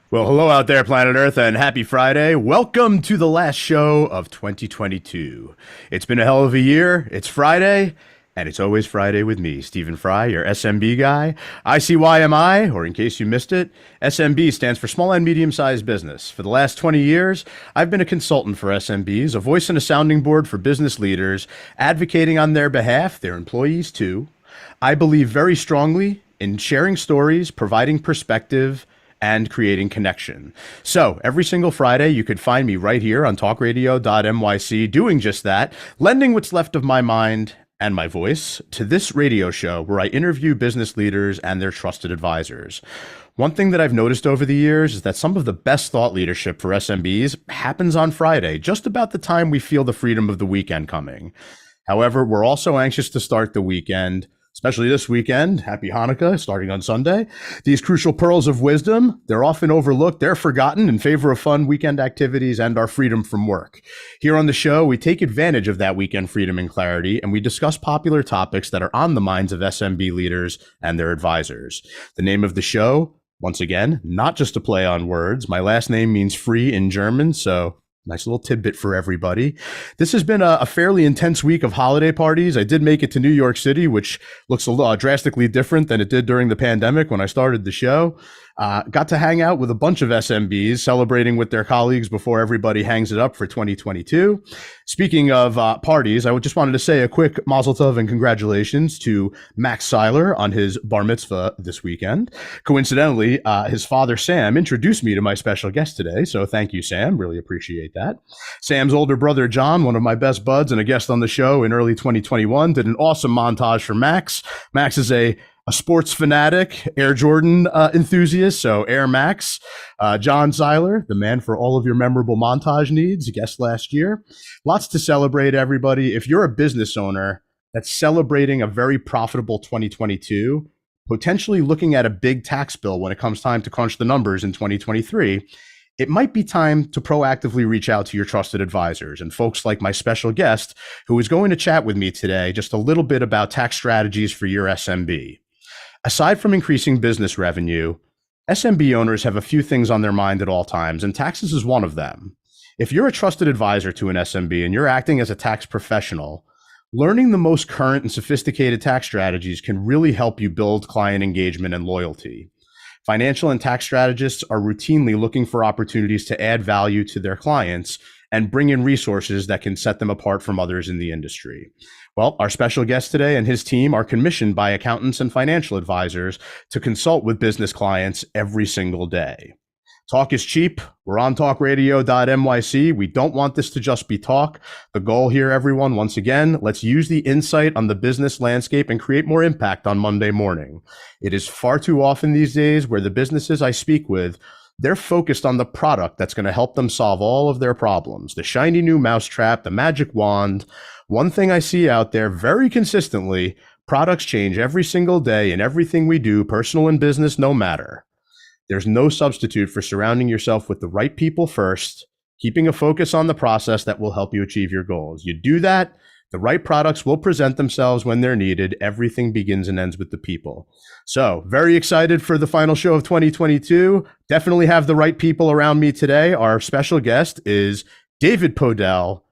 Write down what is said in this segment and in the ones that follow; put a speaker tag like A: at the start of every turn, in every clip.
A: Well, hello out there, planet Earth, and happy Friday. Welcome to the last show of 2022. It's been a hell of a year. It's Friday, and it's always Friday with me, Stephen Fry, your SMB guy. ICYMI, or in case you missed it, SMB stands for Small and Medium Sized Business. For the last 20 years, I've been a consultant for SMBs, a voice and a sounding board for business leaders, advocating on their behalf, their employees too. I believe very strongly in sharing stories, providing perspective, and creating connection. So every single Friday, you could find me right here on talkradio.myc doing just that, lending what's left of my mind and my voice to this radio show where I interview business leaders and their trusted advisors. One thing that I've noticed over the years is that some of the best thought leadership for SMBs happens on Friday, just about the time we feel the freedom of the weekend coming. However, we're also anxious to start the weekend, especially this weekend. Happy Hanukkah, starting on Sunday. These crucial pearls of wisdom, they're often overlooked, they're forgotten in favor of fun weekend activities and our freedom from work. Here on the show, we take advantage of that weekend freedom and clarity, and we discuss popular topics that are on the minds of SMB leaders and their advisors. The name of the show, once again, not just a play on words. My last name means free in German, so nice little tidbit for everybody. This has been a fairly intense week of holiday parties. I did make it to New York City, which looks drastically different than it did during the pandemic when I started the show. Got to hang out with a bunch of SMBs celebrating with their colleagues before everybody hangs it up for 2022. Speaking of parties, I just wanted to say a quick mazel tov and congratulations to Max Seiler on his bar mitzvah this weekend. Coincidentally, his father, Sam, introduced me to my special guest today, so thank you, Sam. Really appreciate that. Sam's older brother, John, one of my best buds and a guest on the show in early 2021, did an awesome montage for Max. Max is a sports fanatic, Air Jordan enthusiast, so Air Max. John Seiler, the man for all of your memorable montage needs, a guest last year. Lots to celebrate, everybody. If you're a business owner that's celebrating a very profitable 2022, potentially looking at a big tax bill when it comes time to crunch the numbers in 2023, it might be time to proactively reach out to your trusted advisors and folks like my special guest, who is going to chat with me today just a little bit about tax strategies for your SMB. Aside from increasing business revenue, SMB owners have a few things on their mind at all times, and taxes is one of them. If you're a trusted advisor to an SMB and you're acting as a tax professional, learning the most current and sophisticated tax strategies can really help you build client engagement and loyalty. Financial and tax strategists are routinely looking for opportunities to add value to their clients and bring in resources that can set them apart from others in the industry. Well, our special guest today and his team are commissioned by accountants and financial advisors to consult with business clients every single day. Talk is cheap. We're on talkradio.myc. We don't want this to just be talk. The goal here, everyone, once again, let's use the insight on the business landscape and create more impact on Monday morning. It is far too often these days where the businesses I speak with, they're focused on the product that's going to help them solve all of their problems. The shiny new mousetrap, the magic wand. One thing I see out there very consistently, products change every single day in everything we do, personal and business, no matter. There's no substitute for surrounding yourself with the right people first, keeping a focus on the process that will help you achieve your goals. You do that, the right products will present themselves when they're needed. Everything begins and ends with the people. So very excited for the final show of 2022. Definitely have the right people around me today. Our special guest is David Podell,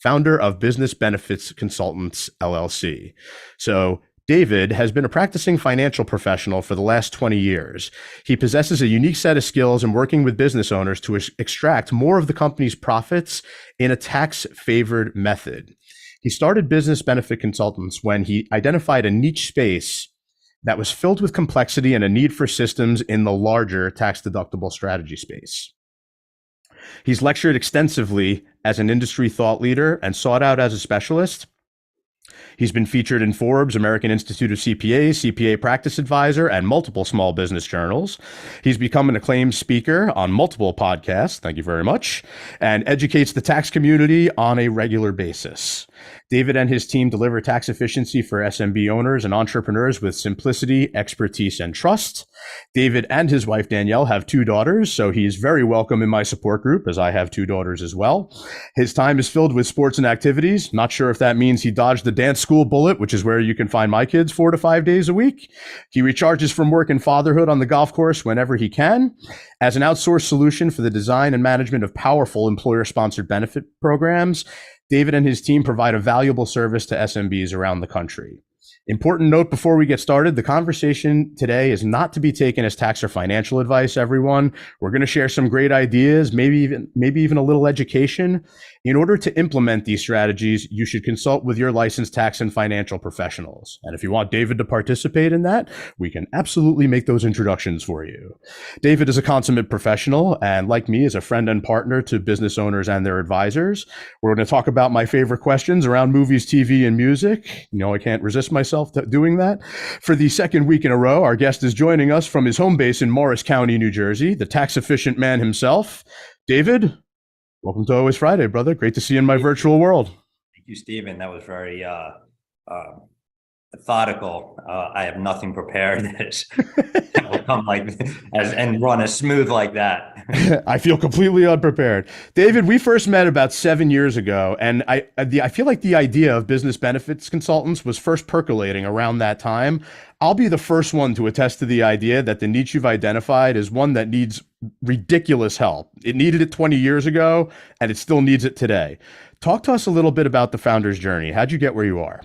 A: founder of Business Benefits Consultants, LLC. So David has been a practicing financial professional for the last 20 years. He possesses a unique set of skills in working with business owners to extract more of the company's profits in a tax-favored method. He started Business Benefit Consultants when he identified a niche space that was filled with complexity and a need for systems in the larger tax-deductible strategy space. He's lectured extensively as an industry thought leader and sought out as a specialist. He's been featured in Forbes, American Institute of CPAs, CPA Practice Advisor, and multiple small business journals. He's become an acclaimed speaker on multiple podcasts, thank you very much, and educates the tax community on a regular basis. David and his team deliver tax efficiency for SMB owners and entrepreneurs with simplicity, expertise, and trust. David and his wife Danielle have 2 daughters, so he is very welcome in my support group, as I have 2 daughters as well. His time is filled with sports and activities. Not sure if that means he dodged the dance school bullet, which is where you can find my kids 4 to 5 days a week. He recharges from work and fatherhood on the golf course whenever he can. As an outsourced solution for the design and management of powerful employer-sponsored benefit programs, David and his team provide a valuable service to SMBs around the country. Important note before we get started, the conversation today is not to be taken as tax or financial advice, everyone. We're going to share some great ideas, maybe even a little education. In order to implement these strategies, you should consult with your licensed tax and financial professionals. And if you want David to participate in that, we can absolutely make those introductions for you. David is a consummate professional and, like me, is a friend and partner to business owners and their advisors. We're going to talk about my favorite questions around movies, TV, and music. You know, I can't resist myself doing that. For the second week in a row, our guest is joining us from his home base in Morris County, New Jersey, the tax-efficient man himself. David, welcome to Always Friday, brother. Great to see you in my virtual world.
B: Thank you, Stephen. That was very methodical. I have nothing prepared that will come and run as smooth like that.
A: I feel completely unprepared. David, we first met about 7 years ago, and I feel like the idea of business benefits consultants was first percolating around that time. I'll be the first one to attest to the idea that the niche you've identified is one that needs ridiculous help. It needed it 20 years ago, and it still needs it today. Talk to us a little bit about the founder's journey. How'd you get where you are?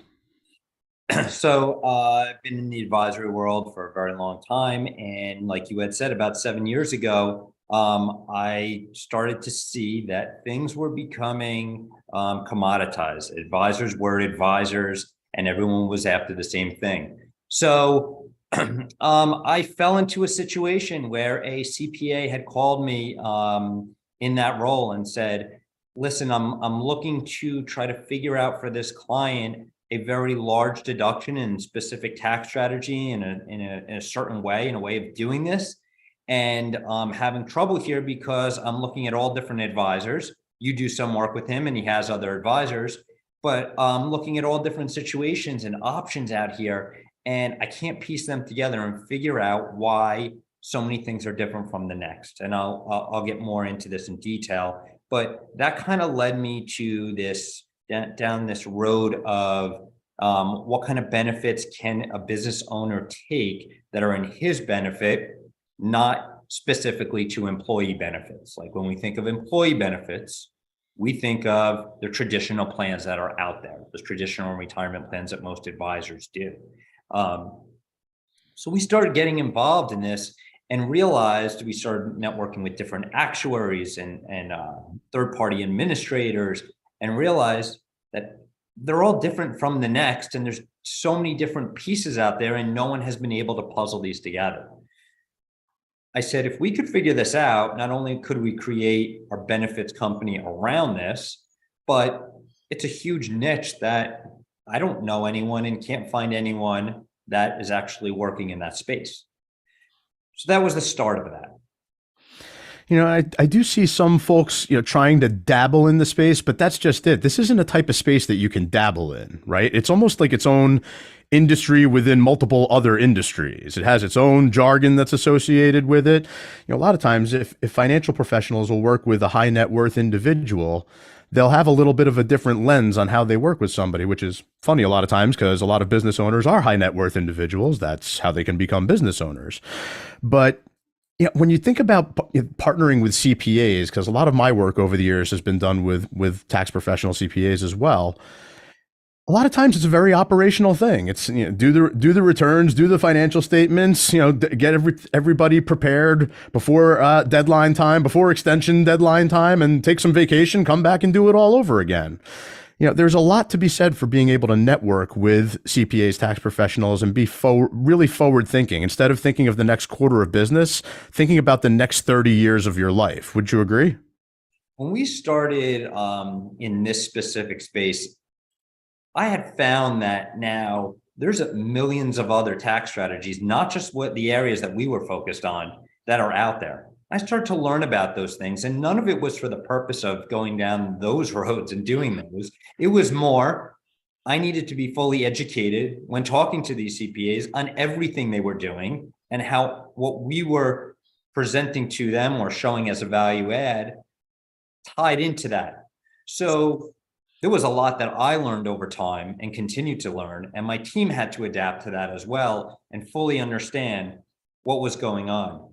B: So I've been in the advisory world for a very long time. And like you had said, about 7 years ago, I started to see that things were becoming commoditized. Advisors were advisors and everyone was after the same thing. So I fell into a situation where a CPA had called me in that role and said, listen, I'm looking to try to figure out for this client a very large deduction in specific tax strategy in a certain way, in a way of doing this. And I'm having trouble here because I'm looking at all different advisors. You do some work with him and he has other advisors, but I'm looking at all different situations and options out here. And I can't piece them together and figure out why so many things are different from the next. And I'll get more into this in detail, but that kind of led me to this down this road of what kind of benefits can a business owner take that are in his benefit, not specifically to employee benefits. Like when we think of employee benefits, we think of the traditional plans that are out there, those traditional retirement plans that most advisors do. So we started getting involved in this and realized we started networking with different actuaries and third-party administrators and realized that they're all different from the next. And there's so many different pieces out there and no one has been able to puzzle these together. I said, if we could figure this out, not only could we create our benefits company around this, but it's a huge niche that I don't know anyone and can't find anyone that is actually working in that space. So that was the start of that.
A: You know, I do see some folks, trying to dabble in the space, but that's just it. This isn't a type of space that you can dabble in, right? It's almost like its own industry within multiple other industries. It has its own jargon that's associated with it. A lot of times if financial professionals will work with a high net worth individual, they'll have a little bit of a different lens on how they work with somebody, which is funny a lot of times because a lot of business owners are high net worth individuals. That's how they can become business owners. But when you think about partnering with CPAs, because a lot of my work over the years has been done with tax professional CPAs as well, a lot of times it's a very operational thing. It's do the returns, do the financial statements, get everybody prepared before deadline time, before extension deadline time, and take some vacation, come back and do it all over again. There's a lot to be said for being able to network with CPAs, tax professionals, and be really forward thinking. Instead of thinking of the next quarter of business, thinking about the next 30 years of your life. Would you agree?
B: When we started in this specific space, I had found that now there's millions of other tax strategies, not just the areas that we were focused on that are out there. I started to learn about those things, and none of it was for the purpose of going down those roads and doing those. It was more, I needed to be fully educated when talking to these CPAs on everything they were doing and how what we were presenting to them or showing as a value add tied into that. So there was a lot that I learned over time and continue to learn, and my team had to adapt to that as well and fully understand what was going on.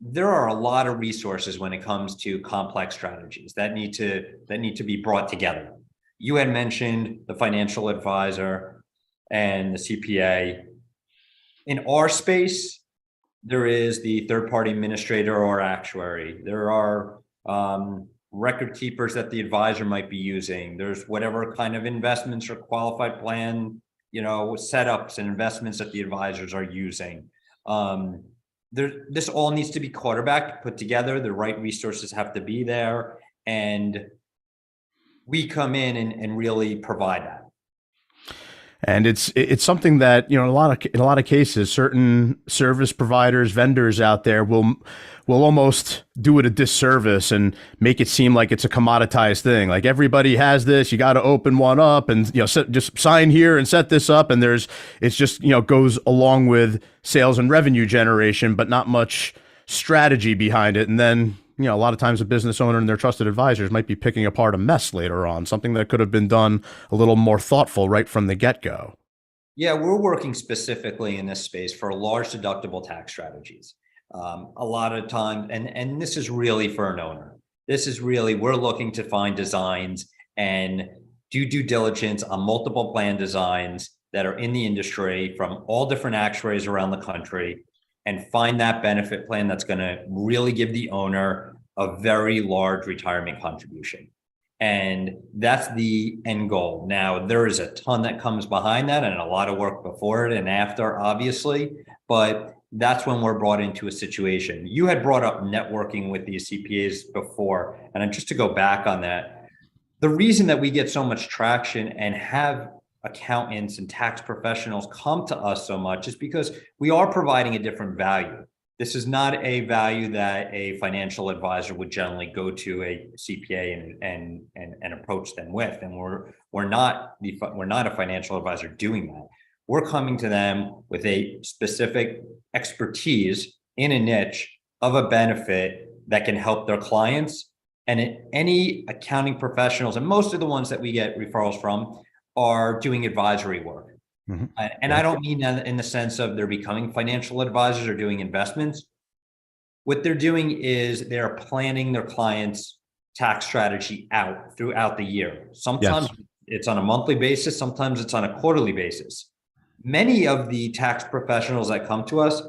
B: There are a lot of resources when it comes to complex strategies that need to be brought together. You had mentioned the financial advisor and the CPA. In our space, there is the third-party administrator or actuary. There are record keepers that the advisor might be using. There's whatever kind of investments or qualified plan, setups and investments that the advisors are using. This all needs to be quarterbacked, put together. The right resources have to be there, and we come in and really provide that.
A: And it's something that, in a lot of cases, certain service providers, vendors out there will almost do it a disservice and make it seem like it's a commoditized thing. Like everybody has this, you got to open one up and just sign here and set this up, and it's just goes along with sales and revenue generation, but not much strategy behind it. And then a lot of times a business owner and their trusted advisors might be picking apart a mess later on, something that could have been done a little more thoughtful right from the get-go.
B: Yeah, we're working specifically in this space for large deductible tax strategies. A lot of time, and this is really for an owner. This is really, we're looking to find designs and do due diligence on multiple plan designs that are in the industry from all different actuaries around the country, and find that benefit plan that's going to really give the owner a very large retirement contribution. And that's the end goal. Now, there is a ton that comes behind that and a lot of work before it and after, obviously, but that's when we're brought into a situation. You had brought up networking with these CPAs before, and just to go back on that, the reason that we get so much traction and have accountants and tax professionals come to us so much is because we are providing a different value. This is not a value that a financial advisor would generally go to a CPA and approach them with. And we're not a financial advisor doing that. We're coming to them with a specific expertise in a niche of a benefit that can help their clients. And any accounting professionals, and most of the ones that we get referrals from, are doing advisory work. Mm-hmm. And I don't mean that in the sense of they're becoming financial advisors or doing investments. What they're doing is they're planning their clients' tax strategy out throughout the year. Sometimes it's on a monthly basis, sometimes it's on a quarterly basis. Many of the tax professionals that come to us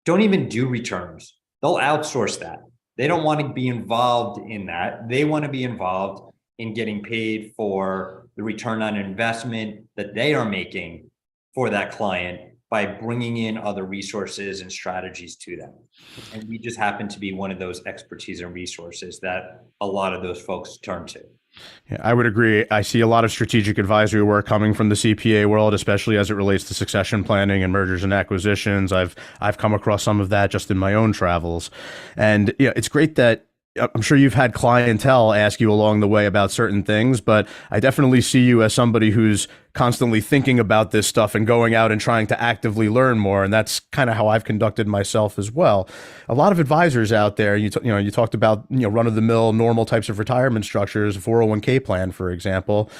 B: don't even do returns. They'll outsource that. They don't want to be involved in that. They want to be involved in getting paid for the return on investment that they are making for that client by bringing in other resources and strategies to them. And we just happen to be one of those expertise and resources that a lot of those folks turn to.
A: Yeah, I would agree. I see a lot of strategic advisory work coming from the CPA world, especially as it relates to succession planning and mergers and acquisitions. I've come across some of that just in my own travels. And it's great that I'm sure you've had clientele ask you along the way about certain things, but I definitely see you as somebody who's constantly thinking about this stuff and going out and trying to actively learn more. And that's kind of how I've conducted myself as well. A lot of advisors out there, you talked about, run-of-the-mill normal types of retirement structures, 401k plan, for example.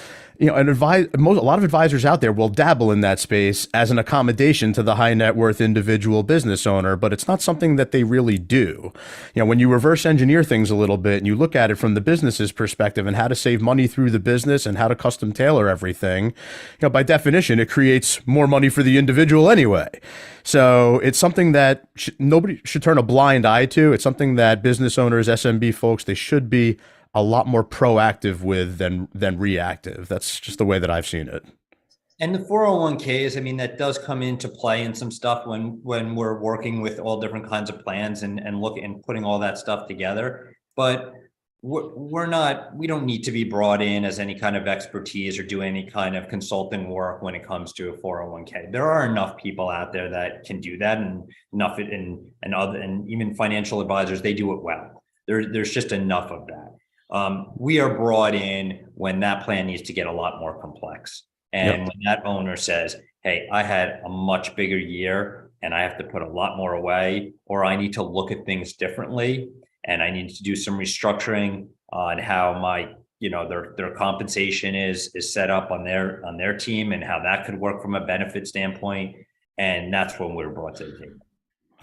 A: A lot of advisors out there will dabble in that space as an accommodation to the high net worth individual business owner, but it's not something that they really do. When you reverse engineer things a little bit and you look at it from the business's perspective and how to save money through the business and how to custom tailor everything, by definition, it creates more money for the individual anyway. So it's something that nobody should turn a blind eye to. It's something that business owners, SMB folks, they should be a lot more proactive with than reactive. That's just the way that I've seen it.
B: And the 401ks, that does come into play in some stuff when we're working with all different kinds of plans and putting all that stuff together. But we don't need to be brought in as any kind of expertise or do any kind of consulting work when it comes to a 401k. There are enough people out there that can do that, and even financial advisors, they do it well. There's just enough of that. We are brought in when that plan needs to get a lot more complex. And when that owner says, hey, I had a much bigger year and I have to put a lot more away, or I need to look at things differently and I need to do some restructuring on how my, their compensation is set up on their team and how that could work from a benefit standpoint. And that's when we're brought to the table.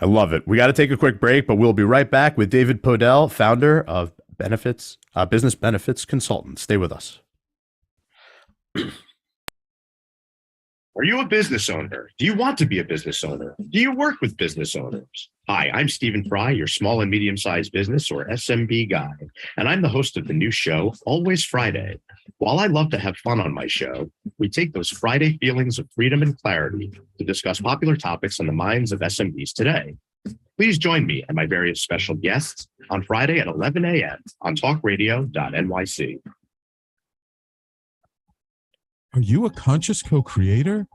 A: I love it. We got to take a quick break, but we'll be right back with David Podell, founder of Business Benefits Consultants. Stay with us.
C: Are you a business owner? Do you want to be a business owner? Do you work with business owners? Hi, I'm Stephen Fry, your small and medium-sized business or SMB guy, and I'm the host of the new show, Always Friday. While I love to have fun on my show, we take those Friday feelings of freedom and clarity to discuss popular topics on the minds of SMBs today. Please join me and my various special guests on Friday at 11 a.m. on talkradio.nyc.
D: Are you a conscious co-creator?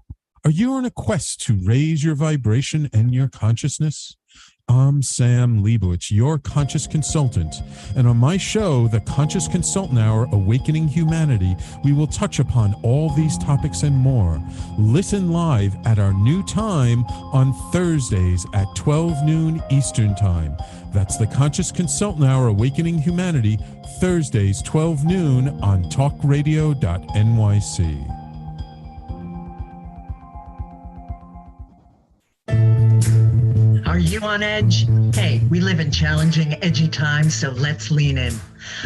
D: Are you on a quest to raise your vibration and your consciousness? I'm Sam Leibowitz, your conscious consultant. And on my show, The Conscious Consultant Hour, Awakening Humanity, we will touch upon all these topics and more. Listen live at our new time on Thursdays at 12 noon Eastern Time. That's The Conscious Consultant Hour, Awakening Humanity, Thursdays, 12 noon on talkradio.nyc.
E: Are you on edge? Hey, we live in challenging, edgy times, so let's lean in.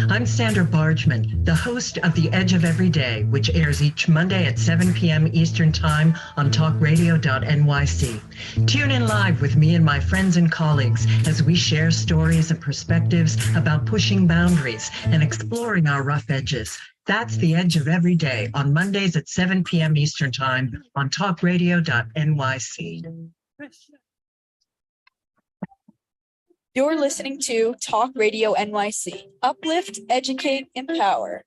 E: I'm Sandra Bargman, the host of The Edge of Every Day, which airs each Monday at 7 p.m. Eastern Time on talkradio.nyc. Tune in live with me and my friends and colleagues as we share stories and perspectives about pushing boundaries and exploring our rough edges. That's The Edge of Every Day on Mondays at 7 p.m. Eastern Time on talkradio.nyc.
F: You're listening to Talk Radio NYC. Uplift, educate, empower.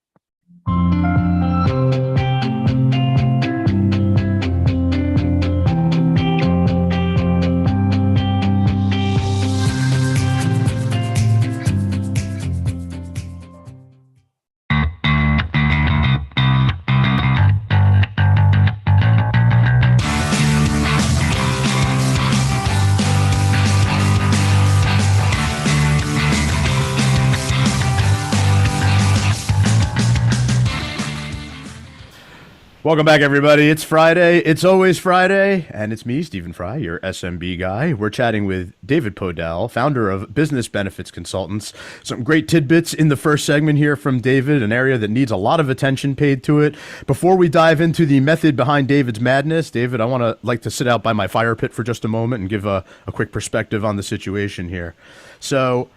A: Welcome back, everybody. It's Friday. It's always Friday. And it's me, Stephen Fry, your SMB guy. We're chatting with David Podell, founder of Business Benefits Consultants. Some great tidbits in the first segment here from David, an area that needs a lot of attention paid to it. Before we dive into the method behind David's madness, David, I want to like to sit out by my fire pit for just a moment and give a quick perspective on the situation here. So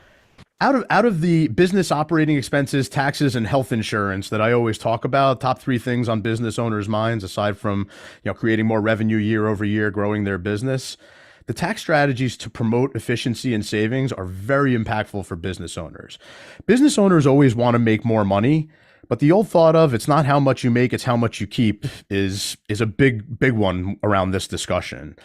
A: out of the business operating expenses, taxes, and health insurance that I always talk about, top three things on business owners' minds, aside from creating more revenue year over year, growing their business, the tax strategies to promote efficiency and savings are very impactful for business owners. Business owners always want to make more money, but the old thought of it's not how much you make, it's how much you keep is a big one around this discussion.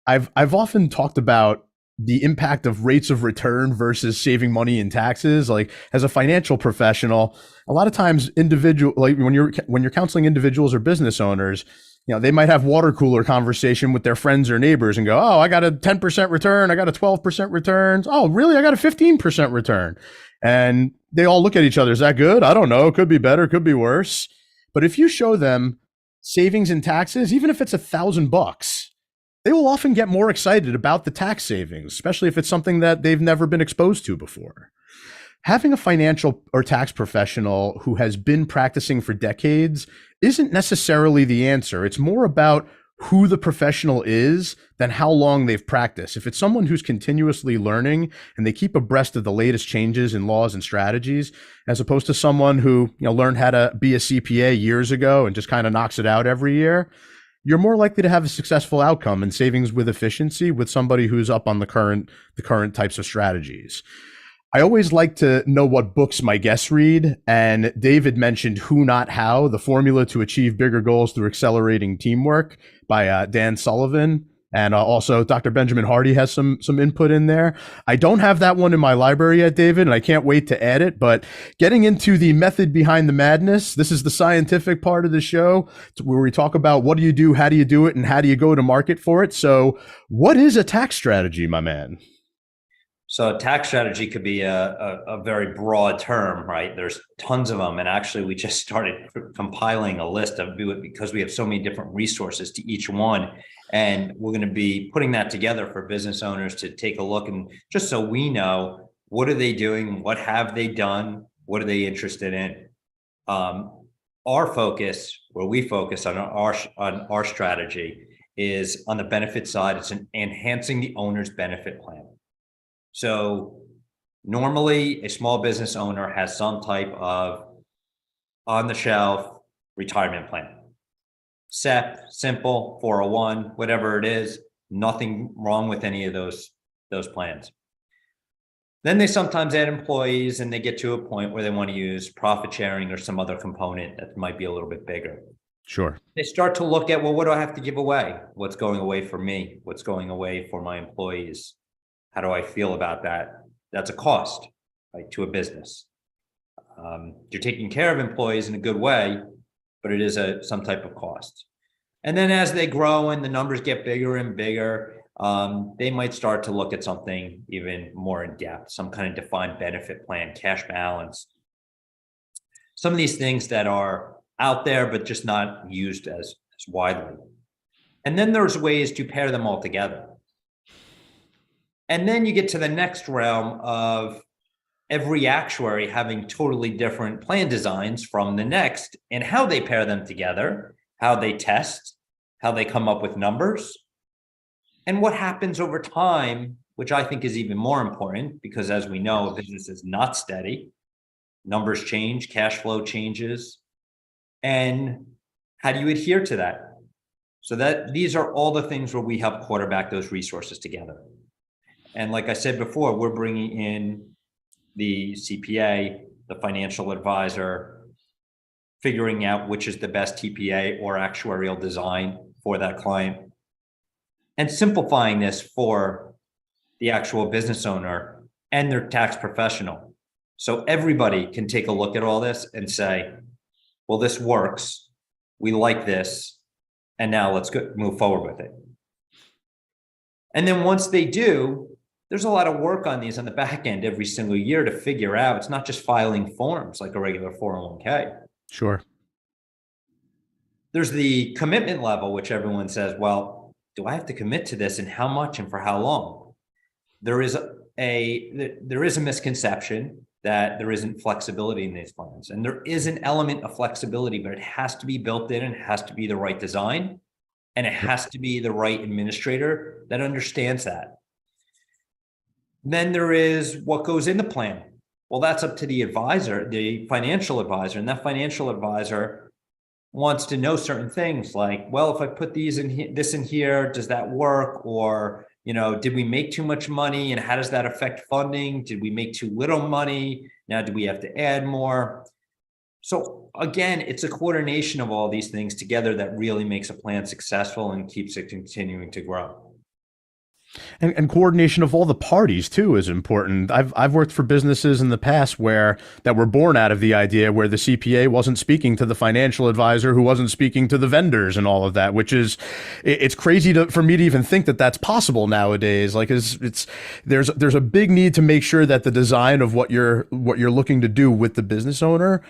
A: I've often talked about the impact of rates of return versus saving money in taxes. Like, as a financial professional, a lot of times when you're counseling individuals or business owners, they might have water cooler conversation with their friends or neighbors and go, oh, I got a 10% return. I got a 12% return. Oh, really? I got a 15% return. And they all look at each other. Is that good? I don't know. It could be better. Could be worse. But if you show them savings in taxes, even if it's $1,000, they will often get more excited about the tax savings, especially if it's something that they've never been exposed to before. Having a financial or tax professional who has been practicing for decades isn't necessarily the answer. It's more about who the professional is than how long they've practiced. If it's someone who's continuously learning and they keep abreast of the latest changes in laws and strategies, as opposed to someone who learned how to be a CPA years ago and just kind of knocks it out every year, you're more likely to have a successful outcome in savings with efficiency with somebody who's up on the current types of strategies. I always like to know what books my guests read, and David mentioned Who Not How, The Formula to Achieve Bigger Goals Through Accelerating Teamwork by Dan Sullivan. And also, Dr. Benjamin Hardy has some input in there. I don't have that one in my library yet, David, and I can't wait to add it. But getting into the method behind the madness, this is the scientific part of the show where we talk about what do you do, how do you do it, and how do you go to market for it. So what is a tax strategy, my man?
B: So a tax strategy could be a very broad term, right? There's tons of them. And actually, we just started compiling a list of it because we have so many different resources to each one. And we're going to be putting that together for business owners to take a look, and just so we know, what are they doing? What have they done? What are they interested in? Our focus, where we focus on our strategy, is on the benefit side. It's enhancing the owner's benefit plan. So normally a small business owner has some type of on-the-shelf retirement plan. SEP, simple, 401, whatever it is, nothing wrong with any of those plans. Then they sometimes add employees, and they get to a point where they want to use profit sharing or some other component that might be a little bit bigger.
A: Sure.
B: They start to look at, well, what do I have to give away? What's going away for me? What's going away for my employees? How do I feel about that? That's a cost, right, to a business. You're taking care of employees in a good way, but it is some type of cost. And then as they grow and the numbers get bigger and bigger, they might start to look at something even more in depth, some kind of defined benefit plan, cash balance. Some of these things that are out there, but just not used as widely. And then there's ways to pair them all together. And then you get to the next realm of every actuary having totally different plan designs from the next, and how they pair them together, how they test, how they come up with numbers, and what happens over time, which I think is even more important, because as we know, a business is not steady. Numbers change, cash flow changes. And how do you adhere to that? So that these are all the things where we help quarterback those resources together. And like I said before, we're bringing in the CPA, the financial advisor, figuring out which is the best TPA or actuarial design for that client, and simplifying this for the actual business owner and their tax professional. So everybody can take a look at all this and say, well, this works. We like this. And now let's move forward with it. And then once they do, there's a lot of work on these on the back end every single year to figure out. It's not just filing forms like a regular 401k.
A: Sure.
B: There's the commitment level, which everyone says, well, do I have to commit to this, and how much and for how long? There is a misconception that there isn't flexibility in these plans. And there is an element of flexibility, but it has to be built in, and it has to be the right design, and it has to be the right administrator that understands that. Then there is what goes in the plan. Well, that's up to the advisor, the financial advisor, and that financial advisor wants to know certain things like, well, if I put this in here, does that work? Or, did we make too much money, and how does that affect funding? Did we make too little money? Now, do we have to add more? So again, it's a coordination of all these things together that really makes a plan successful and keeps it continuing to grow.
A: And coordination of all the parties too is important. I've worked for businesses in the past that were born out of the idea where the CPA wasn't speaking to the financial advisor, who wasn't speaking to the vendors, and all of that, which is, it's crazy for me to even think that that's possible nowadays. Like there's a big need to make sure that the design of what you're looking to do with the business owner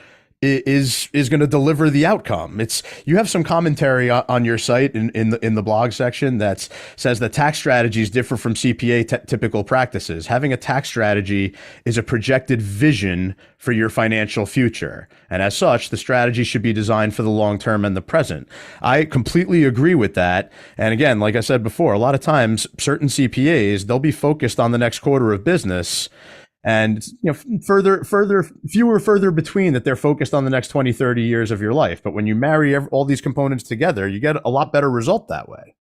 A: is going to deliver the outcome. You have some commentary on your site in the blog section that says that tax strategies differ from CPA typical practices. Having a tax strategy is a projected vision for your financial future, and as such, the strategy should be designed for the long term and the present. I completely agree with that. And again, like I said before, a lot of times certain CPAs, they'll be focused on the next quarter of business. And further between that they're focused on the next 20, 30 years of your life. But when you marry all these components together, you get a lot better result that way.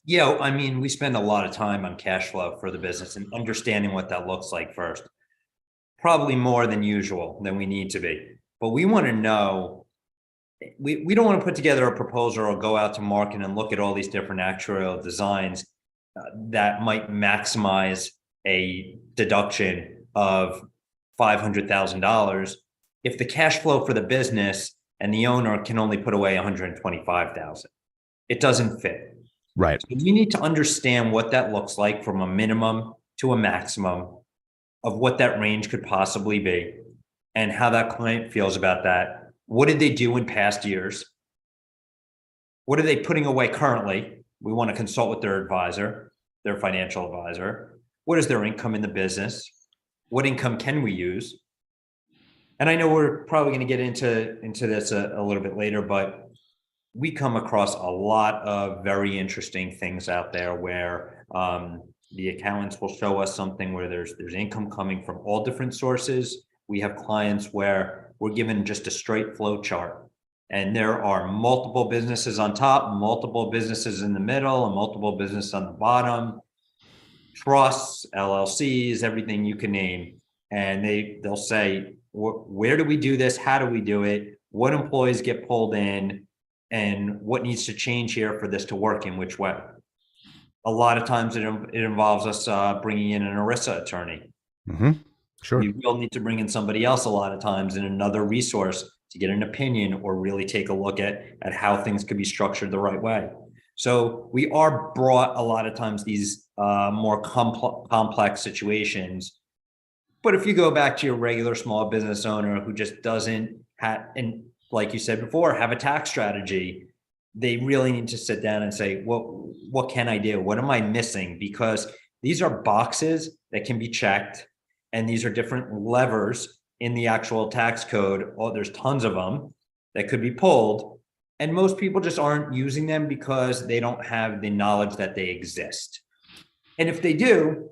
B: Yeah, I mean, we spend a lot of time on cash flow for the business and understanding what that looks like first. Probably more than usual, than we need to be. But we want to know we don't want to put together a proposal or go out to market and look at all these different actuarial designs that might maximize a deduction of $500,000 if the cash flow for the business and the owner can only put away $125,000. It doesn't fit.
A: Right.
B: So you need to understand what that looks like from a minimum to a maximum of what that range could possibly be and how that client feels about that. What did they do in past years? What are they putting away currently? We want to consult with their advisor, their financial advisor. What is their income in the business? What income can we use? And I know we're probably going to get into this a little bit later, but we come across a lot of very interesting things out there where the accountants will show us something where there's income coming from all different sources. We have clients where we're given just a straight flow chart, and there are multiple businesses on top, multiple businesses in the middle, and multiple businesses on the bottom, trusts, LLCs, everything you can name. And they'll say, where do we do this? How do we do it? What employees get pulled in? And what needs to change here for this to work in which way? A lot of times it involves us bringing in an ERISA attorney.
A: Mm-hmm. Sure.
B: You will need to bring in somebody else a lot of times and another resource to get an opinion or really take a look at how things could be structured the right way. So we are brought a lot of times these more complex situations. But if you go back to your regular small business owner who just doesn't have, and like you said before, have a tax strategy, they really need to sit down and say, well, what can I do? What am I missing? Because these are boxes that can be checked, and these are different levers in the actual tax code. Oh, there's tons of them that could be pulled, and most people just aren't using them because they don't have the knowledge that they exist. And if they do,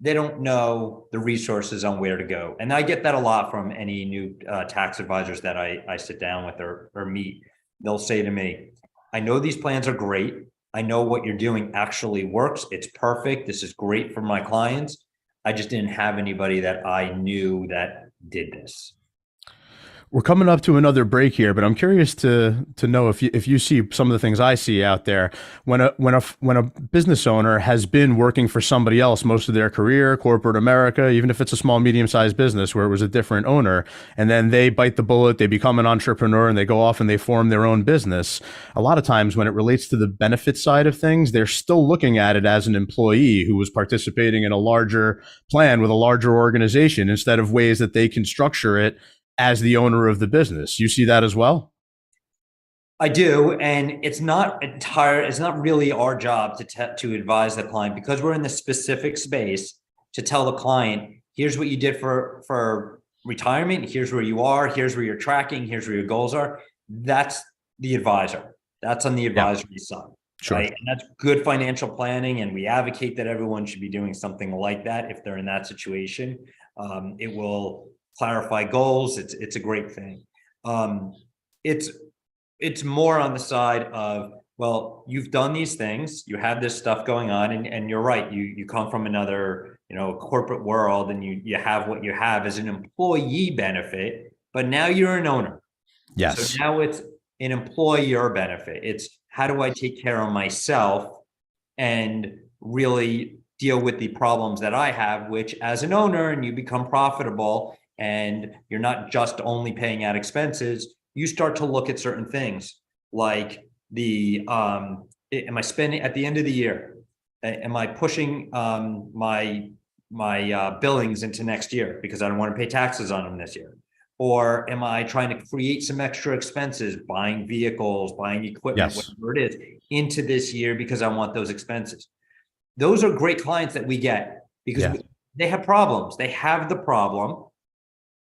B: they don't know the resources on where to go. And I get that a lot from any new tax advisors that I sit down with or meet. They'll say to me, I know these plans are great. I know what you're doing actually works. It's perfect. This is great for my clients. I just didn't have anybody that I knew that did this.
A: We're coming up to another break here, but I'm curious to know if you see some of the things I see out there. When a business owner has been working for somebody else most of their career, corporate America, even if it's a small, medium-sized business where it was a different owner, and then they bite the bullet, they become an entrepreneur, and they go off and they form their own business. A lot of times when it relates to the benefit side of things, they're still looking at it as an employee who was participating in a larger plan with a larger organization instead of ways that they can structure it as the owner of the business. You see that as well?
B: I do. And it's not really our job to advise the client, because we're in the specific space to tell the client, here's what you did for retirement. Here's where you are. Here's where you're tracking. Here's where your goals are. That's the advisor. That's on the advisory side.
A: Sure.
B: Right. And that's good financial planning. And we advocate that everyone should be doing something like that if they're in that situation. It will clarify goals. It's a great thing. It's more on the side of, well, you've done these things, you have this stuff going on, and you're right. You come from another, corporate world, and you have what you have as an employee benefit, but now you're an owner.
A: Yes.
B: So now it's an employer benefit. It's how do I take care of myself and really deal with the problems that I have, which as an owner, and you become profitable, and you're not just only paying out expenses, you start to look at certain things like am I spending at the end of the year? Am I pushing my billings into next year because I don't want to pay taxes on them this year? Or am I trying to create some extra expenses, buying vehicles, buying equipment,
A: Yes.
B: whatever it is, into this year because I want those expenses? Those are great clients that we get because they have problems. They have the problem,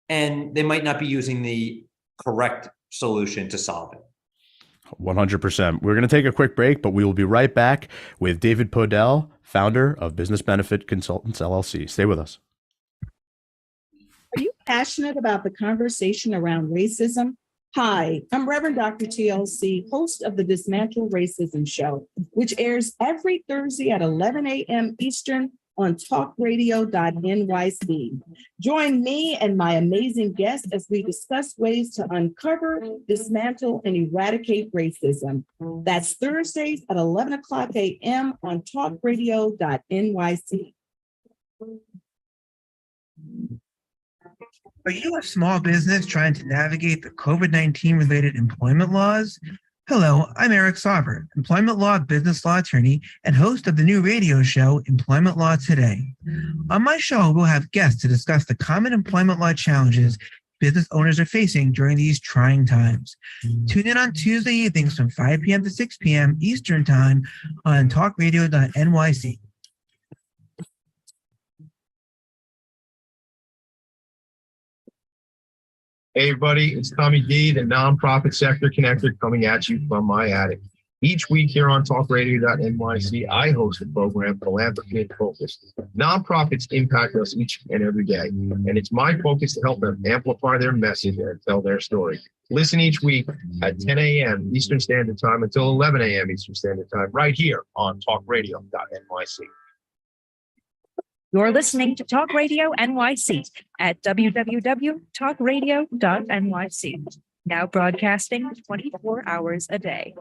B: and they might not be using the correct solution to solve it.
A: 100%. We're going to take a quick break, but we will be right back with David Podell, founder of Business Benefit Consultants, LLC. Stay with us.
G: Are you passionate about the conversation around racism? Hi, I'm Reverend Dr. TLC, host of the Dismantle Racism Show, which airs every Thursday at 11 a.m. Eastern, on talkradio.nyc. Join me and my amazing guests as we discuss ways to uncover, dismantle, and eradicate racism. That's Thursdays at 11 o'clock a.m. on talkradio.nyc.
H: Are you a small business trying to navigate the COVID-19 related employment laws? Hello, I'm Eric Sauber, employment law business law attorney and host of the new radio show, Employment Law Today. On my show, we'll have guests to discuss the common employment law challenges business owners are facing during these trying times. Tune in on Tuesday evenings from 5 p.m. to 6 p.m. Eastern Time on talkradio.nyc.
C: Hey, everybody, it's Tommy D, the nonprofit sector connector, coming at you from my attic. Each week here on talkradio.nyc, I host a program, Philanthropy and Focus. Nonprofits impact us each and every day, and it's my focus to help them amplify their message and tell their story. Listen each week at 10 a.m. Eastern Standard Time until 11 a.m. Eastern Standard Time, right here on talkradio.nyc.
I: You're listening to Talk Radio NYC at www.talkradio.nyc. Now broadcasting 24 hours a day.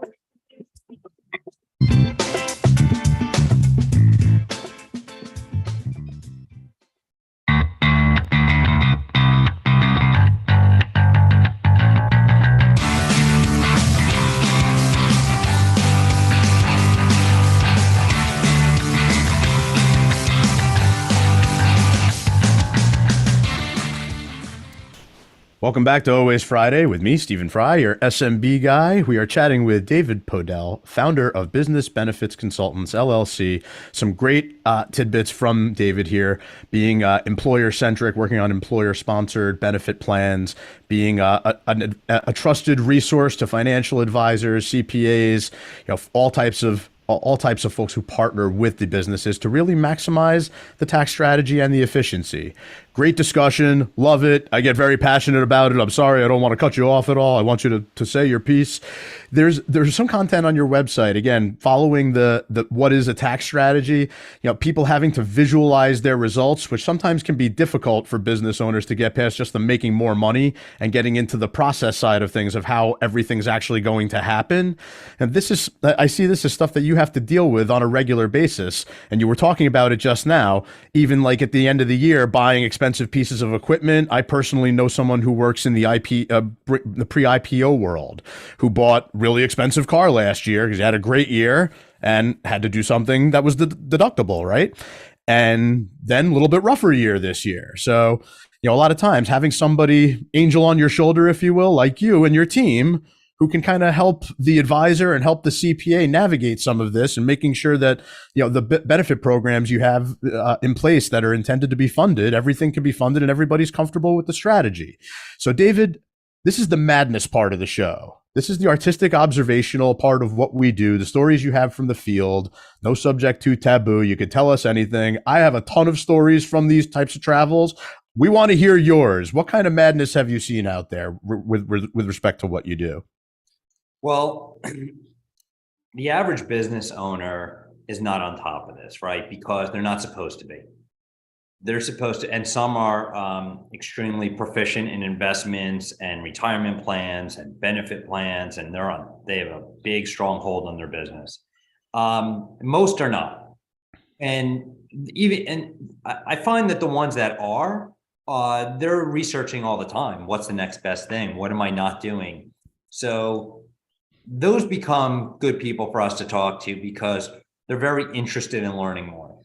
A: Welcome back to Always Friday with me, Stephen Fry, your SMB guy. We are chatting with David Podell, founder of Business Benefits Consultants, LLC. Some great tidbits from David here, being employer-centric, working on employer-sponsored benefit plans, being a trusted resource to financial advisors, CPAs, all types of folks who partner with the businesses to really maximize the tax strategy and the efficiency. Great discussion. Love it. I get very passionate about it. I'm sorry, I don't want to cut you off at all. I want you to say your piece. There's some content on your website, again, following the what is a tax strategy, people having to visualize their results, which sometimes can be difficult for business owners to get past just the making more money and getting into the process side of things of how everything's actually going to happen. And I see this as stuff that you have to deal with on a regular basis. And you were talking about it just now, even like at the end of the year, buying expensive pieces of equipment. I personally know someone who works in the pre-IPO world who bought really expensive car last year because he had a great year and had to do something that was deductible, right? And then a little bit rougher year this year. So, a lot of times having somebody angel on your shoulder, if you will, like you and your team, who can kind of help the advisor and help the CPA navigate some of this and making sure that, the benefit programs you have in place that are intended to be funded, everything can be funded and everybody's comfortable with the strategy. So David, this is the madness part of the show. This is the artistic observational part of what we do, the stories you have from the field, no subject to taboo. You could tell us anything. I have a ton of stories from these types of travels. We want to hear yours. What kind of madness have you seen out there with respect to what you do?
B: Well, the average business owner is not on top of this, right? Because they're not supposed to be. They're supposed to, and some are extremely proficient in investments and retirement plans and benefit plans, and they have a big stronghold on their business. Most are not. And I find that the ones that are, they're researching all the time. What's the next best thing? What am I not doing? So those become good people for us to talk to because they're very interested in learning more.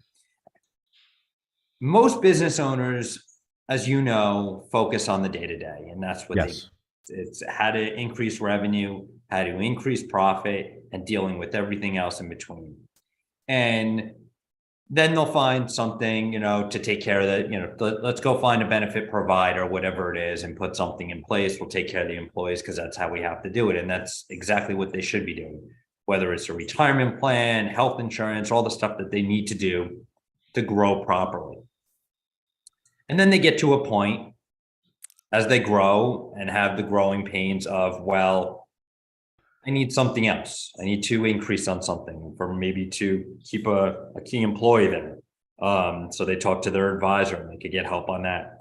B: Most business owners, as you know, focus on the day-to-day, and that's what it's how to increase revenue, how to increase profit, and dealing with everything else in between. And then they'll find something, to take care of that, let's go find a benefit provider, whatever it is, and put something in place. We'll take care of the employees because that's how we have to do it. And that's exactly what they should be doing, whether it's a retirement plan, health insurance, all the stuff that they need to do to grow properly. And then they get to a point as they grow and have the growing pains of, well, I need something else. I need to increase on something for maybe to keep a key employee there. So they talk to their advisor and they could get help on that.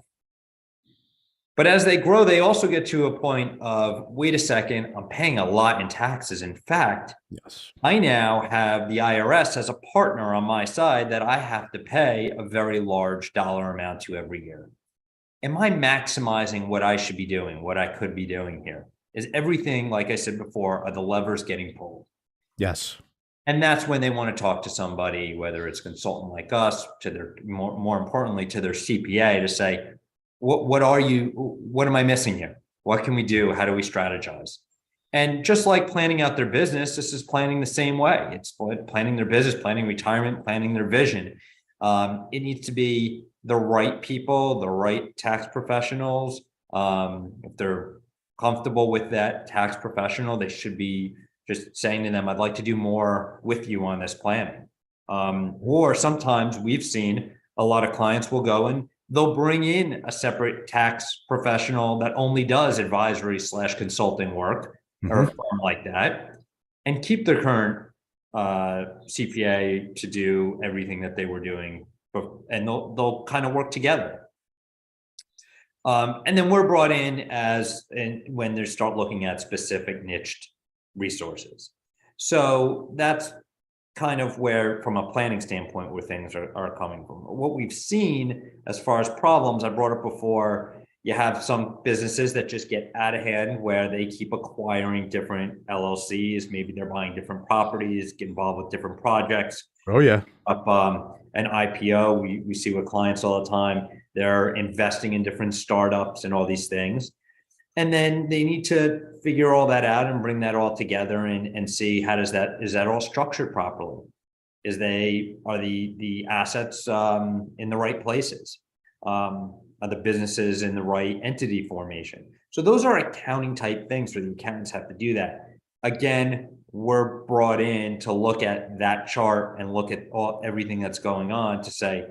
B: But as they grow, they also get to a point of, wait a second, I'm paying a lot in taxes. In fact,
A: Yes.
B: I now have the IRS as a partner on my side that I have to pay a very large dollar amount to every year. Am I maximizing what I should be doing, what I could be doing here? Is everything, like I said before, are the levers getting pulled?
A: Yes.
B: And that's when they want to talk to somebody, whether it's a consultant like us, to their more importantly, to their CPA, to say, what am I missing here? What can we do? How do we strategize? And just like planning out their business, this is planning the same way. It's planning their business, planning retirement, planning their vision. It needs to be the right people, the right tax professionals. If they're comfortable with that tax professional, they should be just saying to them, I'd like to do more with you on this planning. Or sometimes we've seen a lot of clients will go and they'll bring in a separate tax professional that only does advisory / consulting work, or a firm like that, and keep their current CPA to do everything that they were doing, and they'll kind of work together. And then we're brought in when they start looking at specific niched resources. So that's kind of where, from a planning standpoint, where things are coming from. What we've seen as far as problems, I brought up before, you have some businesses that just get out of hand where they keep acquiring different LLCs. Maybe they're buying different properties, get involved with different projects.
A: Oh, yeah.
B: Up an IPO, we see with clients all the time. They're investing in different startups and all these things. And then they need to figure all that out and bring that all together and see is that all structured properly? Are the assets in the right places? Are the businesses in the right entity formation? So those are accounting type things where the accountants have to do that. Again, we're brought in to look at that chart and look at everything that's going on to say,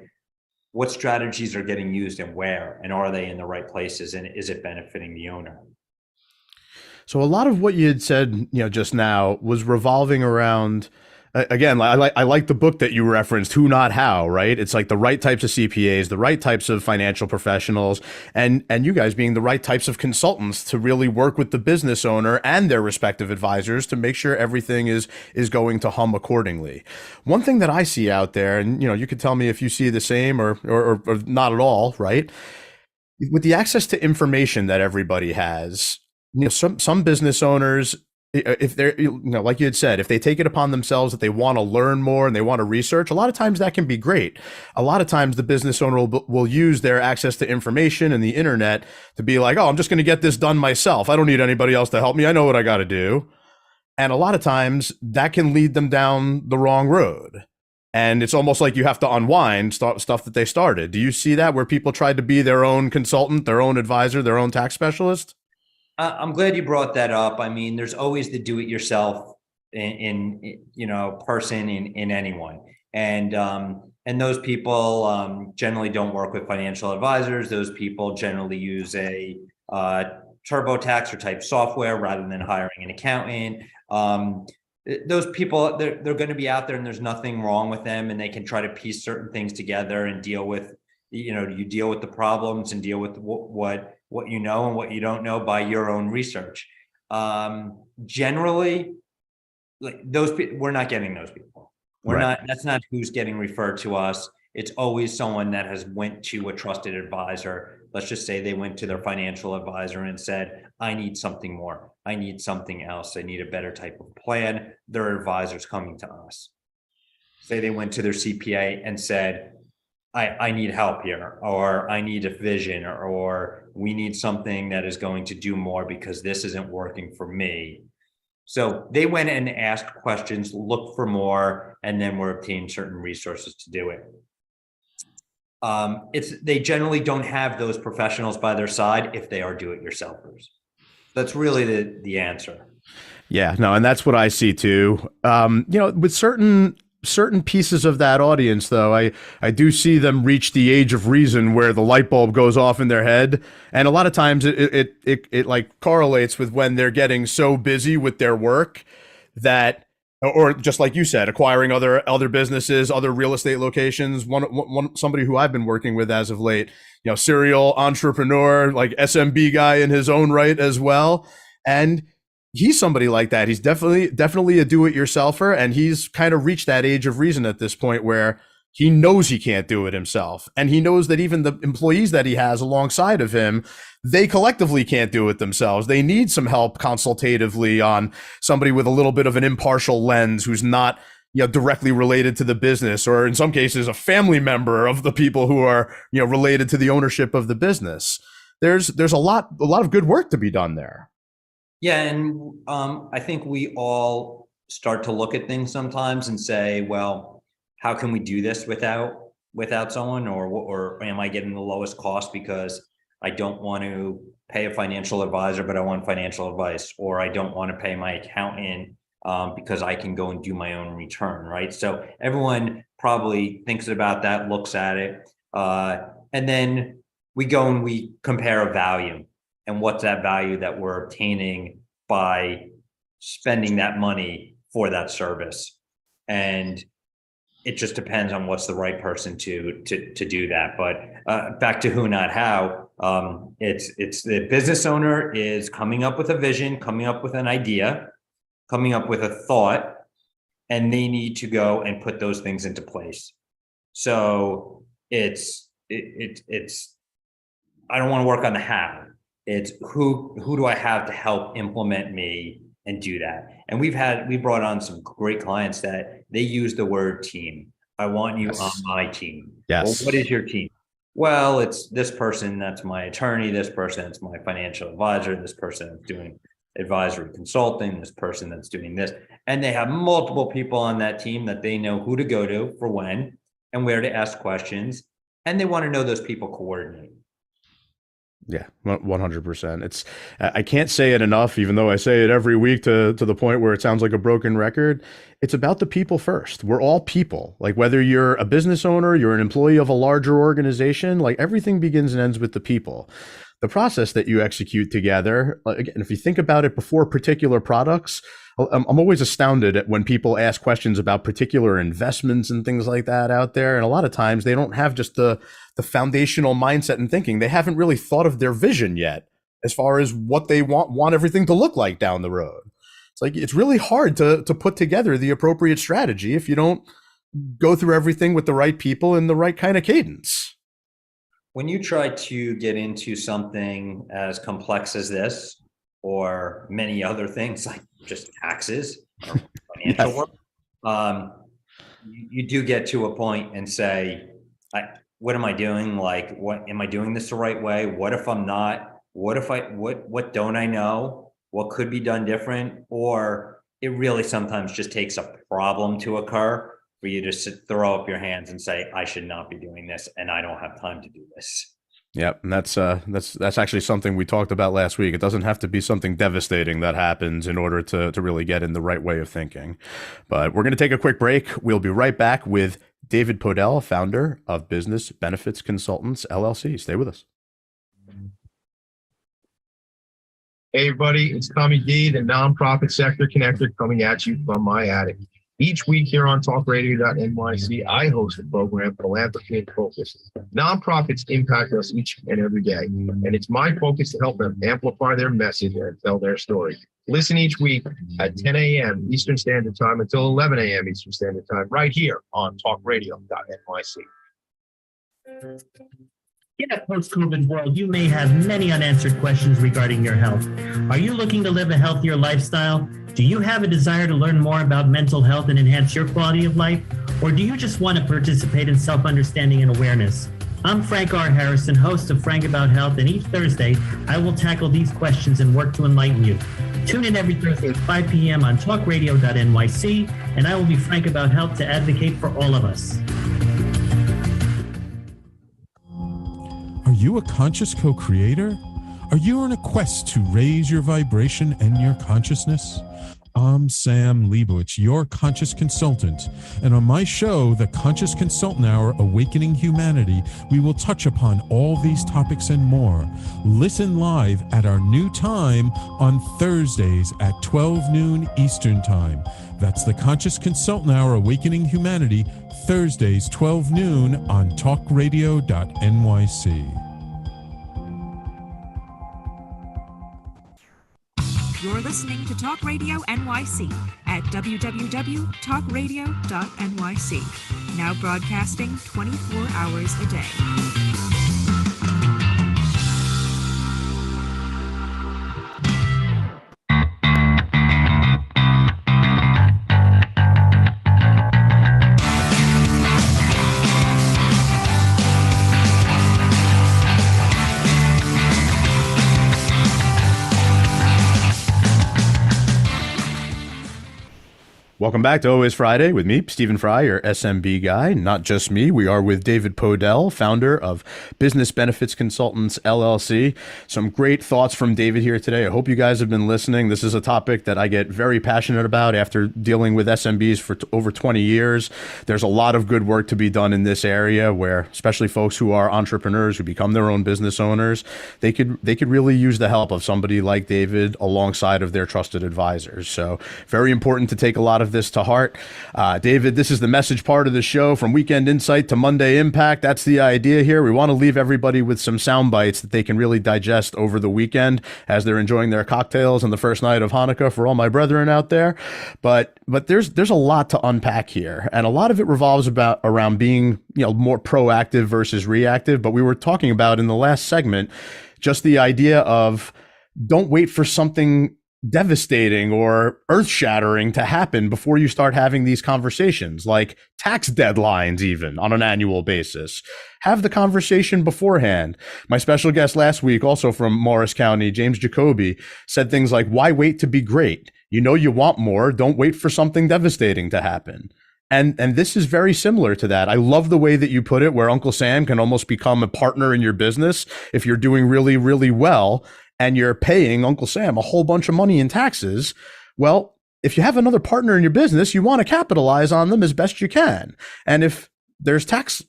B: what strategies are getting used and where, and are they in the right places, and is it benefiting the owner?
A: So a lot of what you had said, just now was revolving around, again, I like the book that you referenced, Who Not How, right? It's like the right types of CPAs, the right types of financial professionals, and you guys being the right types of consultants to really work with the business owner and their respective advisors to make sure everything is going to hum accordingly. One thing that I see out there, and you could tell me if you see the same or not at all, right? With the access to information that everybody has, some business owners, if they're, like you had said, if they take it upon themselves that they want to learn more and they want to research, a lot of times that can be great. A lot of times the business owner will use their access to information and the internet to be like, oh, I'm just going to get this done myself. I don't need anybody else to help me. I know what I got to do. And a lot of times that can lead them down the wrong road. And it's almost like you have to unwind stuff that they started. Do you see that where people tried to be their own consultant, their own advisor, their own tax specialist?
B: I'm glad you brought that up. I mean, there's always the do-it-yourself person in anyone, and those people generally don't work with financial advisors. Those people generally use a TurboTax or type software rather than hiring an accountant. Those people, they're going to be out there, and there's nothing wrong with them, and they can try to piece certain things together and deal with, you deal with the problems and deal with what you know and what you don't know by your own research. Generally, like those people, we're not getting those people. That's not who's getting referred to us. It's always someone that has went to a trusted advisor. Let's just say they went to their financial advisor and said, I need something more. I need something else. I need a better type of plan. Their advisor's coming to us. Say they went to their CPA and said, I need help here, or I need a vision, or we need something that is going to do more because this isn't working for me. So they went and asked questions, looked for more, and then were obtained certain resources to do it. They generally don't have those professionals by their side if they are do-it-yourselfers. That's really the answer.
A: Yeah, no, and that's what I see too. With certain pieces of that audience, though, I do see them reach the age of reason where the light bulb goes off in their head, and a lot of times it like correlates with when they're getting so busy with their work that or just like you said, acquiring other businesses, other real estate locations. Somebody who I've been working with as of late, serial entrepreneur, like SMB guy in his own right as well. And he's somebody like that. He's definitely a do-it-yourselfer, and he's kind of reached that age of reason at this point where he knows he can't do it himself. And he knows that even the employees that he has alongside of him, they collectively can't do it themselves. They need some help consultatively on somebody with a little bit of an impartial lens who's not, directly related to the business, or in some cases, a family member of the people who are, related to the ownership of the business. There's a lot of good work to be done there.
B: Yeah. And I think we all start to look at things sometimes and say, well, how can we do this without someone, or am I getting the lowest cost because I don't want to pay a financial advisor, but I want financial advice, or I don't want to pay my accountant because I can go and do my own return, right? So everyone probably thinks about that, looks at it, and then we go and we compare a value, and what's that value that we're obtaining by spending that money for that service. And it just depends on what's the right person to do that. But back to who, not how. It's the business owner is coming up with a vision, coming up with an idea, coming up with a thought, and they need to go and put those things into place. So it's I don't want to work on the how. It's who do I have to help implement me and do that. And we brought on some great clients that they use the word team. I want you on my team.
A: Yes.
B: Well, what is your team? Well, it's this person that's my attorney, this person that's my financial advisor, this person that's doing advisory consulting, this person that's doing this. And they have multiple people on that team that they know who to go to for when and where to ask questions. And they want to know those people coordinate.
A: Yeah, 100%. I can't say it enough, even though I say it every week to the point where it sounds like a broken record. It's about the people first. We're all people. Like whether you're a business owner, you're an employee of a larger organization, like everything begins and ends with the people. The process that you execute together, again, if you think about it before particular products, I'm always astounded at when people ask questions about particular investments and things like that out there. And a lot of times they don't have just the foundational mindset and thinking. They haven't really thought of their vision yet as far as what they want everything to look like down the road. It's like, it's really hard to put together the appropriate strategy if you don't go through everything with the right people and the right kind of cadence.
B: When you try to get into something as complex as this, or many other things like just taxes or financial work, you do get to a point and say, what am I doing? Like, what am I doing this the right way? What if I'm not? What don't I know? What could be done different? Or it really sometimes just takes a problem to occur for you to throw up your hands and say, I should not be doing this, and I don't have time to do this.
A: Yep, and that's actually something we talked about last week. It doesn't have to be something devastating that happens in order to really get in the right way of thinking. But we're going to take a quick break. We'll be right back with David Podell, founder of Business Benefits Consultants, LLC. Stay with us.
C: Hey, everybody, it's Tommy D, the nonprofit sector connector, coming at you from my attic. Each week here on talkradio.nyc, I host a program, Philanthropy in Focus. Nonprofits impact us each and every day, and it's my focus to help them amplify their message and tell their story. Listen each week at 10 a.m. Eastern Standard Time until 11 a.m. Eastern Standard Time, right here on talkradio.nyc.
J: In a post-COVID world, you may have many unanswered questions regarding your health. Are you looking to live a healthier lifestyle? Do you have a desire to learn more about mental health and enhance your quality of life? Or do you just want to participate in self-understanding and awareness? I'm Frank R. Harrison, host of Frank About Health, and each Thursday, I will tackle these questions and work to enlighten you. Tune in every Thursday at 5 p.m. on talkradio.nyc, and I will be frank about health to advocate for all of us.
D: Are you a conscious co-creator? Are you on a quest to raise your vibration and your consciousness? I'm Sam Leibowitz, your conscious consultant. And on my show, The Conscious Consultant Hour Awakening Humanity, we will touch upon all these topics and more. Listen live at our new time on Thursdays at 12 noon Eastern Time. That's The Conscious Consultant Hour Awakening Humanity, Thursdays, 12 noon on talkradio.nyc.
I: You're listening to Talk Radio NYC at www.talkradio.nyc. Now broadcasting 24 hours a day.
A: Welcome back to Always Friday with me, Stephen Fry, your SMB guy. Not just me. We are with David Podell, founder of Business Benefits Consultants, LLC. Some great thoughts from David here today. I hope you guys have been listening. This is a topic that I get very passionate about after dealing with SMBs for over 20 years. There's a lot of good work to be done in this area where, especially folks who are entrepreneurs, who become their own business owners, they could really use the help of somebody like David alongside of their trusted advisors. So very important to take a lot of this to heart. David, this is the message part of the show, from Weekend Insight to Monday Impact. That's the idea here. We want to leave everybody with some sound bites that they can really digest over the weekend as they're enjoying their cocktails on the first night of Hanukkah, for all my brethren out there. But there's a lot to unpack here, and a lot of it revolves around being, more proactive versus reactive. But we were talking about in the last segment just the idea of don't wait for something devastating or earth-shattering to happen before you start having these conversations, like tax deadlines, even on an annual basis. Have the conversation beforehand. My special guest last week, also from Morris County, James Jacoby, said things like, why wait to be great? You know you want more. Don't wait for something devastating to happen. And this is very similar to that. I love the way that you put it, where Uncle Sam can almost become a partner in your business if you're doing really, really well and you're paying Uncle Sam a whole bunch of money in taxes. Well, if you have another partner in your business, you want to capitalize on them as best you can. And if there's tax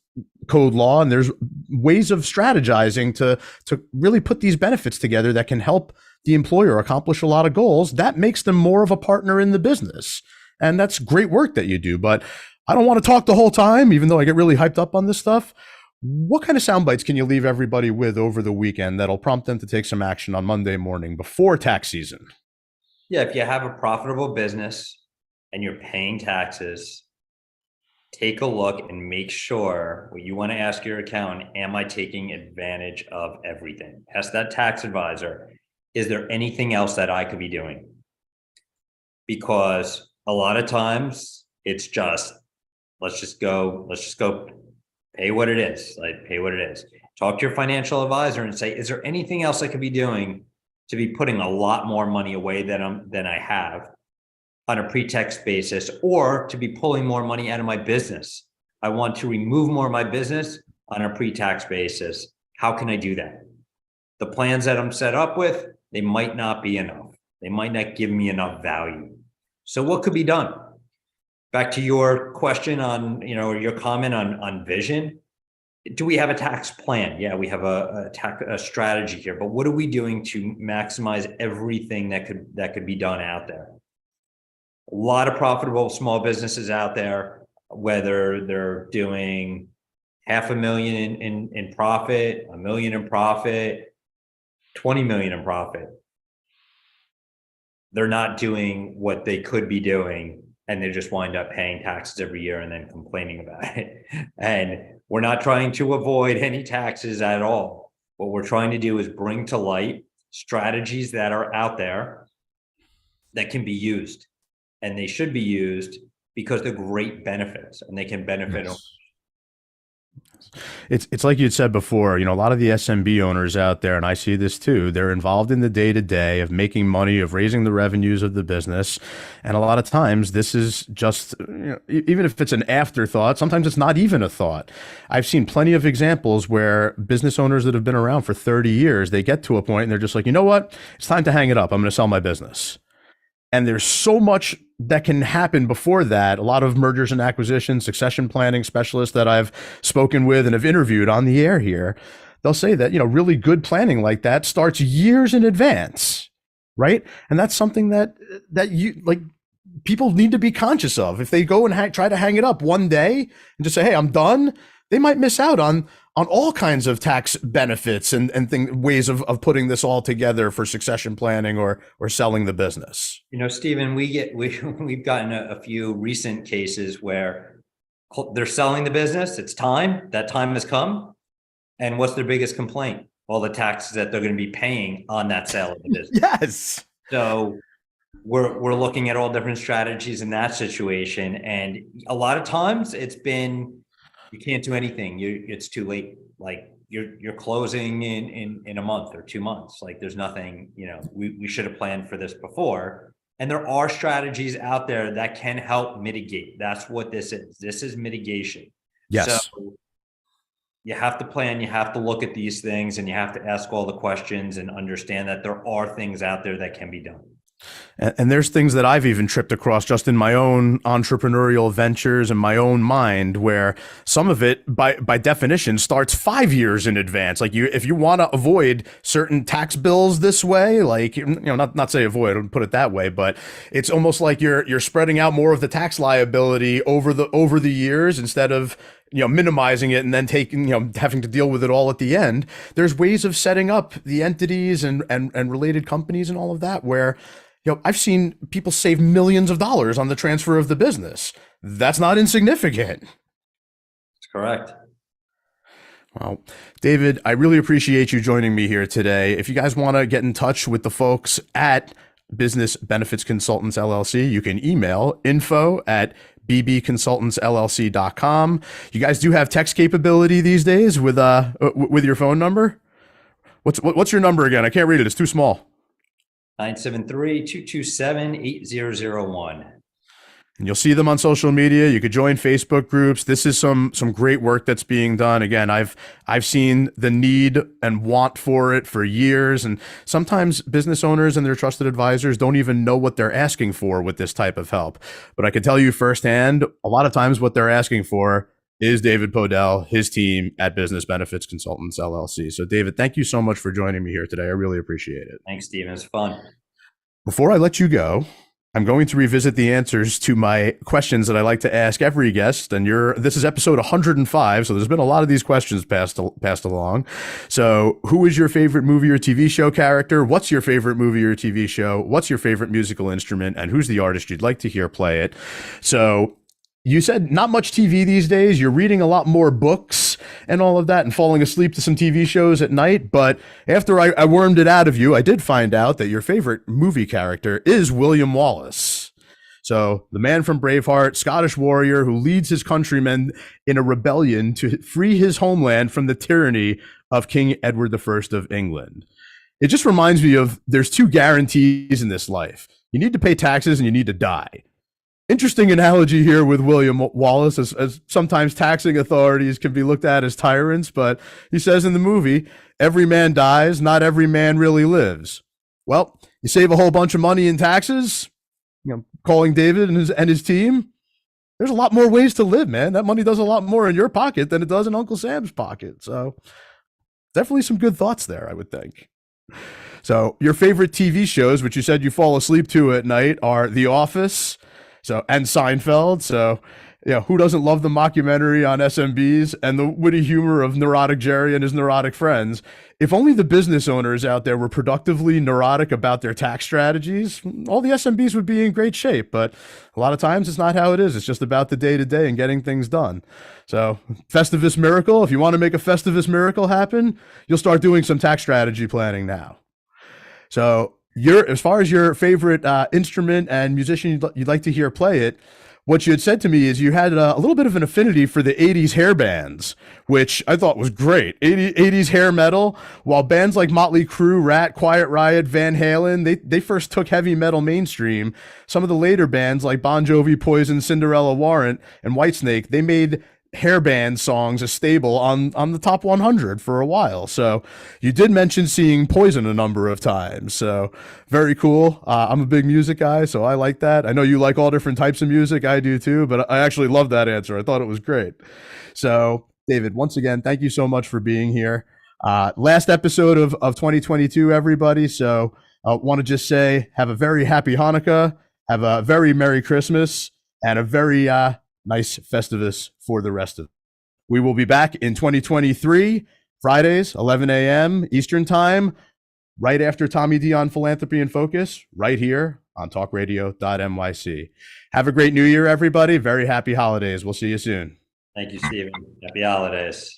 A: code law and there's ways of strategizing to really put these benefits together that can help the employer accomplish a lot of goals, that makes them more of a partner in the business. And that's great work that you do. But I don't want to talk the whole time, even though I get really hyped up on this stuff. What kind of sound bites can you leave everybody with over the weekend that'll prompt them to take some action on Monday morning before tax season?
B: Yeah, if you have a profitable business and you're paying taxes, take a look and make sure what you want to ask your accountant, am I taking advantage of everything? Ask that tax advisor, is there anything else that I could be doing? Because a lot of times it's just, let's just go pay what it is, Talk to your financial advisor and say, is there anything else I could be doing to be putting a lot more money away than I have on a pre-tax basis, or to be pulling more money out of my business? I want to remove more of my business on a pre-tax basis. How can I do that? The plans that I'm set up with, they might not be enough. They might not give me enough value. So what could be done? Back to your question on, your comment on vision. Do we have a tax plan? Yeah, we have a strategy here, but what are we doing to maximize everything that could be done out there? A lot of profitable small businesses out there, whether they're doing $500,000 in profit, $1 million in profit, 20 million in profit. They're not doing what they could be doing, and they just wind up paying taxes every year and then complaining about it. And we're not trying to avoid any taxes at all. What we're trying to do is bring to light strategies that are out there that can be used, and they should be used because they're great benefits and they can benefit.
A: Yes. It's like you'd said before, a lot of the SMB owners out there, and I see this too, they're involved in the day-to-day of making money, of raising the revenues of the business. And a lot of times this is just, even if it's an afterthought, sometimes it's not even a thought. I've seen plenty of examples where business owners that have been around for 30 years, they get to a point and they're just like, you know what? It's time to hang it up. I'm going to sell my business. And there's so much that can happen before that. A lot of mergers and acquisitions, succession planning specialists that I've spoken with and have interviewed on the air here, they'll say that, really good planning like that starts years in advance, right? And that's something that you like people need to be conscious of. If they go and try to hang it up one day and just say, hey, I'm done, they might miss out on all kinds of tax benefits and ways of putting this all together for succession planning or selling the business.
B: Stephen, we've gotten a few recent cases where they're selling the business. It's time. That time has come. And what's their biggest complaint? Well, the taxes that they're going to be paying on that sale of the business.
A: Yes.
B: So we're looking at all different strategies in that situation. And a lot of times it's been, you can't do anything. It's too late. Like you're closing in a month or 2 months. Like there's nothing, we should have planned for this before. And there are strategies out there that can help mitigate. That's what this is. This is mitigation.
A: Yes.
B: So you have to plan, you have to look at these things, and you have to ask all the questions and understand that there are things out there that can be done.
A: And there's things that I've even tripped across just in my own entrepreneurial ventures and my own mind, where some of it by definition starts 5 years in advance. Like if you want to avoid certain tax bills this way, like, not say avoid, I don't put it that way, but it's almost like you're spreading out more of the tax liability over the years instead of minimizing it and then having to deal with it all at the end. There's ways of setting up the entities and related companies and all of that where, I've seen people save millions of dollars on the transfer of the business. That's not insignificant.
B: That's correct.
A: Well, David, I really appreciate you joining me here today. If you guys want to get in touch with the folks at Business Benefits Consultants LLC, you can email info@bbconsultantsllc.com. You guys do have text capability these days with your phone number? What's your number again? I can't read it. It's too small.
B: 973-227-8001.
A: And you'll see them on social media. You could join Facebook groups. This is some great work that's being done. Again, I've seen the need and want for it for years. And sometimes business owners and their trusted advisors don't even know what they're asking for with this type of help. But I can tell you firsthand, a lot of times what they're asking for is David Podell, his team at Business Benefits Consultants LLC. So David, thank you so much for joining me here today. I really appreciate it.
B: Thanks, Stephen. It's fun.
A: Before I let you go, I'm going to revisit the answers to my questions that I like to ask every guest. And this is episode 105. So there's been a lot of these questions passed along. So who is your favorite movie or TV show character? What's your favorite movie or TV show? What's your favorite musical instrument? And who's the artist you'd like to hear play it? So you said not much TV these days. You're reading a lot more books and all of that and falling asleep to some TV shows at night. But after I wormed it out of you, I did find out that your favorite movie character is William Wallace. So the man from Braveheart, Scottish warrior who leads his countrymen in a rebellion to free his homeland from the tyranny of King Edward I of England. It just reminds me of there's two guarantees in this life. You need to pay taxes and you need to die. Interesting analogy here with William Wallace, as sometimes taxing authorities can be looked at as tyrants, but he says in the movie, every man dies, not every man really lives. Well, you save a whole bunch of money in taxes, calling David and his team. There's a lot more ways to live, man. That money does a lot more in your pocket than it does in Uncle Sam's pocket. So definitely some good thoughts there, I would think. So your favorite TV shows, which you said you fall asleep to at night, are The Office, and Seinfeld. So, who doesn't love the mockumentary on SMBs and the witty humor of Neurotic Jerry and his neurotic friends? If only the business owners out there were productively neurotic about their tax strategies, all the SMBs would be in great shape. But a lot of times it's not how it is. It's just about the day-to-day and getting things done. So Festivus Miracle, if you want to make a Festivus Miracle happen, you'll start doing some tax strategy planning now. So as far as your favorite instrument and musician you'd like to hear play it, what you had said to me is you had a little bit of an affinity for the 80s hair bands, which I thought was great. 80s hair metal, while bands like Motley Crue, Rat, Quiet Riot, Van Halen, they first took heavy metal mainstream. Some of the later bands like Bon Jovi, Poison, Cinderella Warrant, and Whitesnake, they made hairband songs a stable on the top 100 for a while. So you did mention seeing Poison a number of times. So very cool. I'm a big music guy, so I like that. I know you like all different types of music. I do too, but I actually love that answer. I thought it was great. So David, once again, thank you so much for being here. Last episode of 2022, everybody. So I want to just say, have a very happy Hanukkah, have a very Merry Christmas, and a very nice Festivus for the rest of it. We will be back in 2023, Fridays, 11 a.m. Eastern Time, right after Tommy D on Philanthropy and Focus, right here on talkradio.nyc. Have a great New Year, everybody. Very happy holidays. We'll see you soon.
B: Thank you, Stephen. Happy holidays.